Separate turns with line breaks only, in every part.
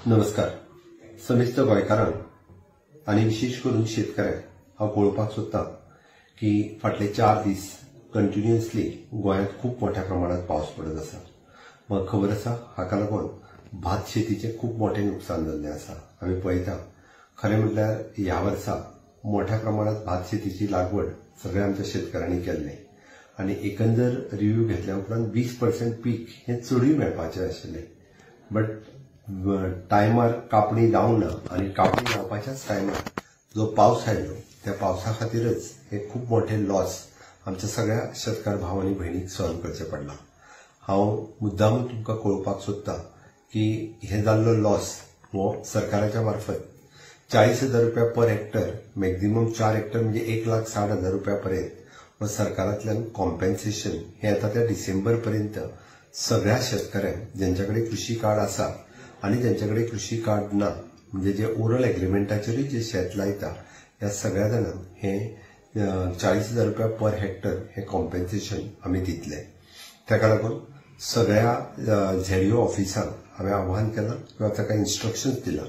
नमस्कार. समिस्त गोंयकारांक आनी विशेष करून शेतकऱ्यांक हांव कळोवपाक सोदतां की फाटले 4 दीस कंटिन्युअसली गोंयांत खूप मोठ्या प्रमाणात पावस पडत आसा. म्हाका खबर आसा हाका लागून भात शेतीचे खूप मोठे नुकसान जाल्ले आसा. आमी पळयता खरें म्हटल्यार ह्या वर्सा मोठ्या प्रमाणात भात शेतीची लागवड सगळ्या आमच्या शेतकऱ्यांनी केल्ले आनी एकंदर रिव्ह्यू घेतल्या उपरांत 20% पीक हे चडूय मेळपाचें आशिल्लें. बट टायमार कापणी जावंक ना आनी कापणी जावपाच्याच टायमार जो पावस आयलो त्या पावसा खातीरच हे खूप मोठे लॉस आमच्या सगळ्या शेतकार भाव आनी भयणीक सहन करचें पडलां. हांव मुद्दाम तुमकां कळोवपाक सोदतां की हे जाल्लो लॉस हो सरकाराच्या मार्फत 40,000 रुपया पर हेक्टर, मॅक्झिमम 4 हेक्टर म्हणजे 1,60,000 रुपया पर्यंत सरकारांतल्यान कॉम्पेन्सेशन हे येता त्या डिसेंबर पर्यंत सगळ्या शेतकऱ्यांक ज्यांच्याकडे कृषी कार्ड आसा आनी ज्यांच्याकडे कृषी कार्ड ना म्हणजे जे ओरल एग्रीमेंटाचेरूय जे शेत लायता ह्या सगळ्या जाणांक हे 40,000 रुपया पर हेक्टर हे कॉम्पेन्सेशन आमी दितले. ताका लागून सगळ्या झेडीओ ऑफिसांक हांवें आव्हान केलां किंवा ताका इन्स्ट्रक्शन्स दिला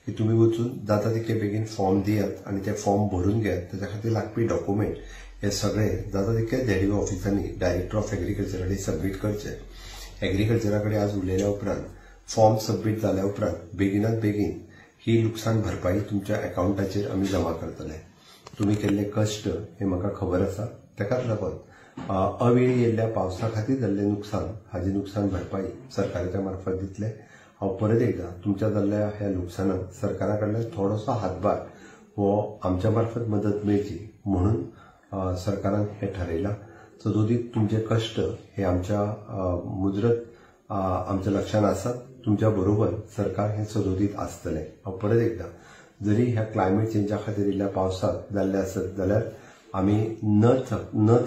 की तुम्ही वचून जाता तितके बेगीन फॉर्म दियात आणि ते फॉर्म भरून घेयात. ताच्या खातीर लागपी डॉक्युमेंट हे सगळे जाता तितके झेडीओ ऑफिसांनी डायरेक्टर ऑफ एग्रीकल्चर कडेन सबमीट करचे. एग्रीकल्चरा कडेन आज उलयल्या उपरांत फॉर्म सबमीट जाल्या उपरांत बेगिनात बेगीन ही लुकसाण भरपाई तुमच्या अकाउंटाचेर आमी जमा करतले. तुम्ही केल्ले कश्ट हे म्हाका खबर आसा. ताकाच लागून अवेळी येयल्ल्या पावसा खातीर जाल्लें नुकसान हाजी नुकसान भरपाई सरकाराच्या मार्फत दितले. हांव परत एकदा तुमच्या जाल्ल्या ह्या नुकसानाक सरकारा कडल्यान थोडोसो हातभार हो आमच्या मार्फत मदत मेळची म्हणून सरकारान हे ठरयलां. सदोदीत तुमचे कश्ट हे आमच्या मुजरत आमच्या लक्षात आसात. तुमच्या बरोबर सरकार हे सदोदीत आसतले. हांव परत एकदा जरी ह्या क्लायमेट चेंजा खातीर इल्ल्या पावसाक जाल्ले आसत जाल्यार आमी न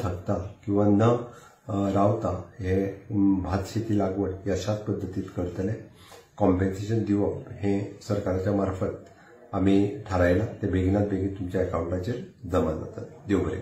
थकता किंवा न रावता हे भात शेती लागवड यशाच पद्दतीत करतले. कॉम्पेन्सेशन दिवप हे सरकाराच्या मार्फत आमी थारायलां. ते बेगिनात बेगीन तुमच्या अकाउंटाचेर जमा जातात. देव बरें.